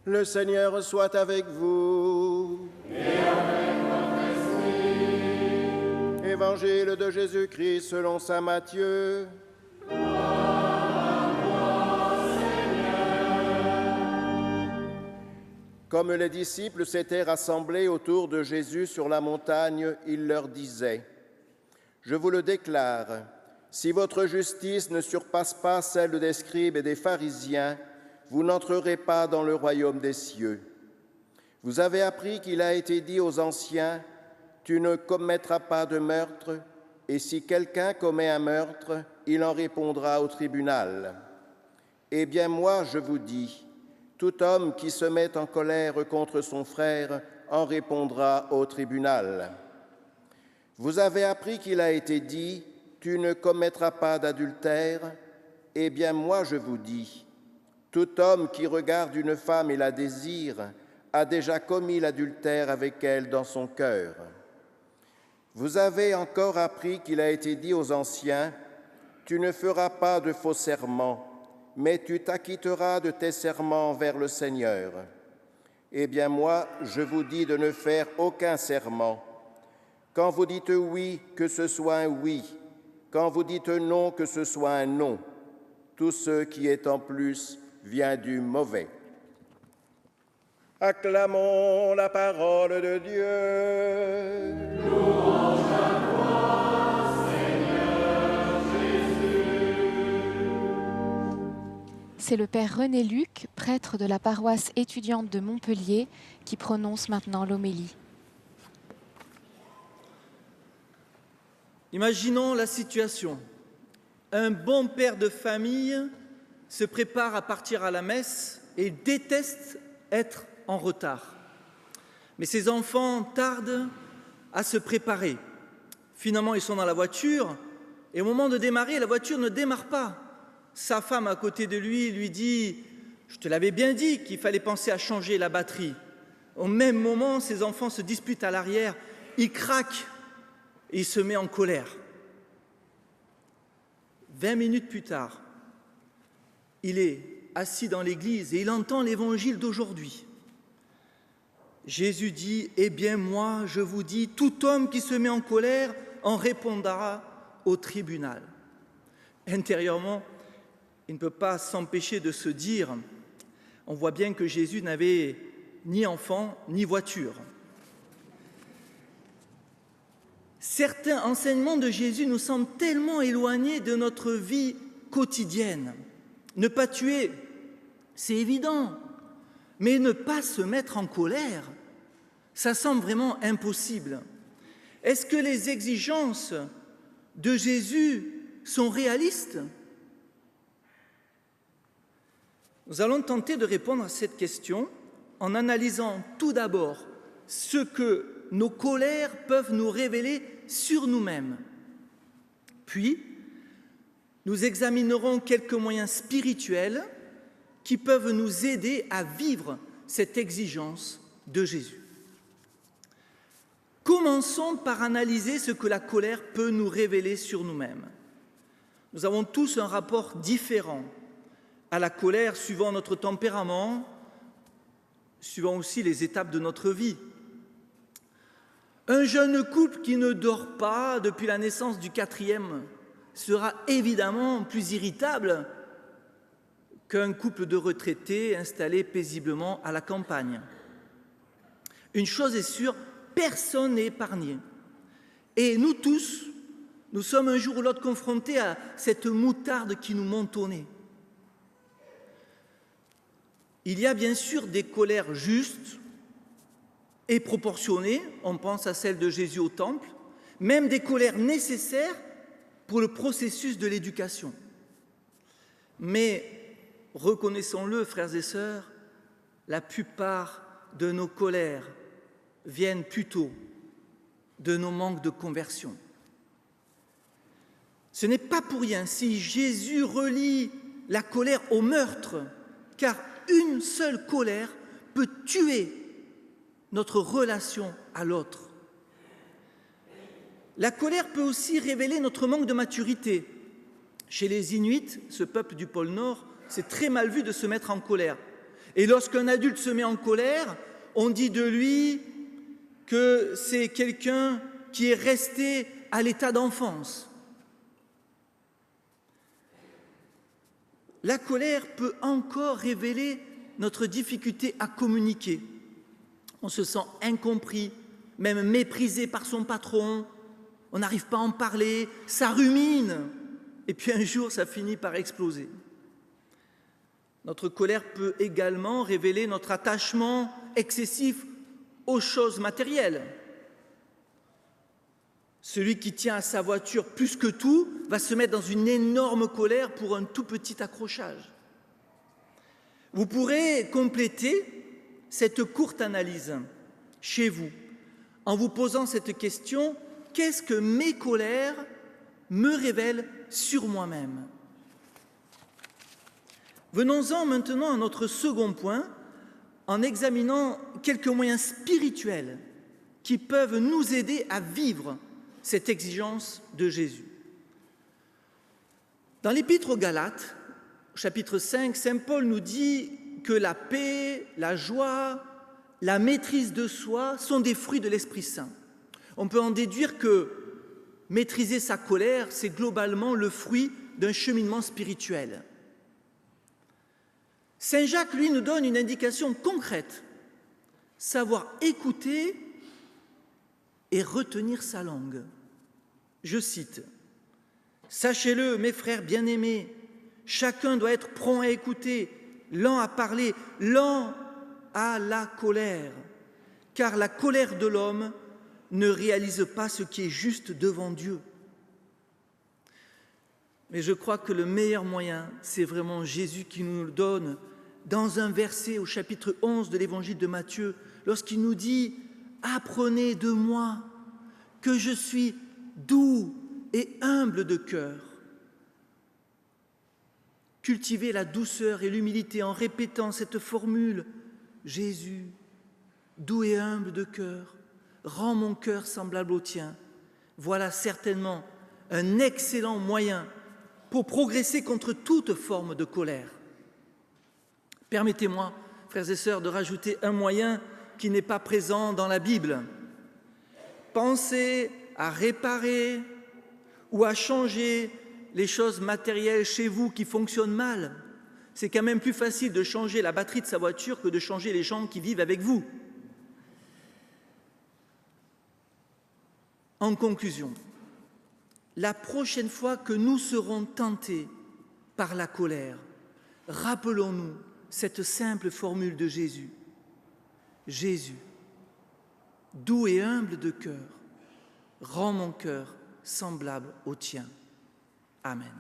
Le Seigneur soit avec vous. Et avec votre esprit. Évangile de Jésus-Christ selon saint Matthieu. Gloire à toi, Seigneur. Comme les disciples s'étaient rassemblés autour de Jésus sur la montagne, il leur disait : Je vous le déclare, si votre justice ne surpasse pas celle des scribes et des pharisiens, vous n'entrerez pas dans le royaume des cieux. Vous avez appris qu'il a été dit aux anciens : Tu ne commettras pas de meurtre, et si quelqu'un commet un meurtre, il en répondra au tribunal. Eh bien moi, je vous dis, tout homme qui se met en colère contre son frère en répondra au tribunal. Vous avez appris qu'il a été dit : Tu ne commettras pas d'adultère. Eh bien moi, je vous dis, tout homme qui regarde une femme et la désire a déjà commis l'adultère avec elle dans son cœur. Vous avez encore appris qu'il a été dit aux anciens : Tu ne feras pas de faux serments, mais tu t'acquitteras de tes serments envers le Seigneur. Eh bien moi, je vous dis de ne faire aucun serment. Quand vous dites oui, que ce soit un oui. Quand vous dites non, que ce soit un non. Tout ce qui est en plus vient du mauvais. Acclamons la parole de Dieu. Louange à toi, Seigneur Jésus. C'est le père René Luc, prêtre de la paroisse étudiante de Montpellier, qui prononce maintenant l'homélie. Imaginons la situation. Un bon père de famille se prépare à partir à la messe et déteste être en retard. Mais ses enfants tardent à se préparer. Finalement, ils sont dans la voiture et au moment de démarrer, la voiture ne démarre pas. Sa femme à côté de lui dit « Je te l'avais bien dit qu'il fallait penser à changer la batterie ». Au même moment, ses enfants se disputent à l'arrière, il craque et il se met en colère. 20 minutes plus tard, il est assis dans l'église et il entend l'évangile d'aujourd'hui. Jésus dit : « Eh bien moi, je vous dis, tout homme qui se met en colère en répondra au tribunal. » Intérieurement, il ne peut pas s'empêcher de se dire, on voit bien que Jésus n'avait ni enfant ni voiture. Certains enseignements de Jésus nous semblent tellement éloignés de notre vie quotidienne. Ne pas tuer, c'est évident, mais ne pas se mettre en colère, ça semble vraiment impossible. Est-ce que les exigences de Jésus sont réalistes ? Nous allons tenter de répondre à cette question en analysant tout d'abord ce que nos colères peuvent nous révéler sur nous-mêmes. Puis, nous examinerons quelques moyens spirituels qui peuvent nous aider à vivre cette exigence de Jésus. Commençons par analyser ce que la colère peut nous révéler sur nous-mêmes. Nous avons tous un rapport différent à la colère suivant notre tempérament, suivant aussi les étapes de notre vie. Un jeune couple qui ne dort pas depuis la naissance du 4e sera évidemment plus irritable qu'un couple de retraités installés paisiblement à la campagne. Une chose est sûre, personne n'est épargné. Et nous tous, nous sommes un jour ou l'autre confrontés à cette moutarde qui nous monte au nez. Il y a bien sûr des colères justes et proportionnées, on pense à celle de Jésus au temple, même des colères nécessaires pour le processus de l'éducation. Mais reconnaissons-le, frères et sœurs, la plupart de nos colères viennent plutôt de nos manques de conversion. Ce n'est pas pour rien si Jésus relie la colère au meurtre, car une seule colère peut tuer notre relation à l'autre. La colère peut aussi révéler notre manque de maturité. Chez les Inuits, ce peuple du pôle Nord, c'est très mal vu de se mettre en colère. Et lorsqu'un adulte se met en colère, on dit de lui que c'est quelqu'un qui est resté à l'état d'enfance. La colère peut encore révéler notre difficulté à communiquer. On se sent incompris, même méprisé par son patron, on n'arrive pas à en parler, ça rumine, et puis un jour ça finit par exploser. Notre colère peut également révéler notre attachement excessif aux choses matérielles. Celui qui tient à sa voiture plus que tout va se mettre dans une énorme colère pour un tout petit accrochage. Vous pourrez compléter cette courte analyse chez vous en vous posant cette question: qu'est-ce que mes colères me révèlent sur moi-même? Venons-en maintenant à notre second point, en examinant quelques moyens spirituels qui peuvent nous aider à vivre cette exigence de Jésus. Dans l'Épître aux Galates, chapitre 5, saint Paul nous dit que la paix, la joie, la maîtrise de soi sont des fruits de l'Esprit Saint. On peut en déduire que maîtriser sa colère, c'est globalement le fruit d'un cheminement spirituel. Saint Jacques, lui, nous donne une indication concrète: savoir écouter et retenir sa langue. Je cite: « Sachez-le, mes frères bien-aimés, chacun doit être prompt à écouter, lent à parler, lent à la colère, car la colère de l'homme ne réalise pas ce qui est juste devant Dieu. » Mais je crois que le meilleur moyen, c'est vraiment Jésus qui nous le donne dans un verset au chapitre 11 de l'évangile de Matthieu, lorsqu'il nous dit « Apprenez de moi que je suis doux et humble de cœur. » Cultivez la douceur et l'humilité en répétant cette formule: Jésus, doux et humble de cœur, rends mon cœur semblable au tien. Voilà certainement un excellent moyen pour progresser contre toute forme de colère. Permettez-moi, frères et sœurs, de rajouter un moyen qui n'est pas présent dans la Bible. Pensez à réparer ou à changer les choses matérielles chez vous qui fonctionnent mal. C'est quand même plus facile de changer la batterie de sa voiture que de changer les gens qui vivent avec vous. En conclusion, la prochaine fois que nous serons tentés par la colère, rappelons-nous cette simple formule de Jésus. Jésus, doux et humble de cœur, rends mon cœur semblable au tien. Amen.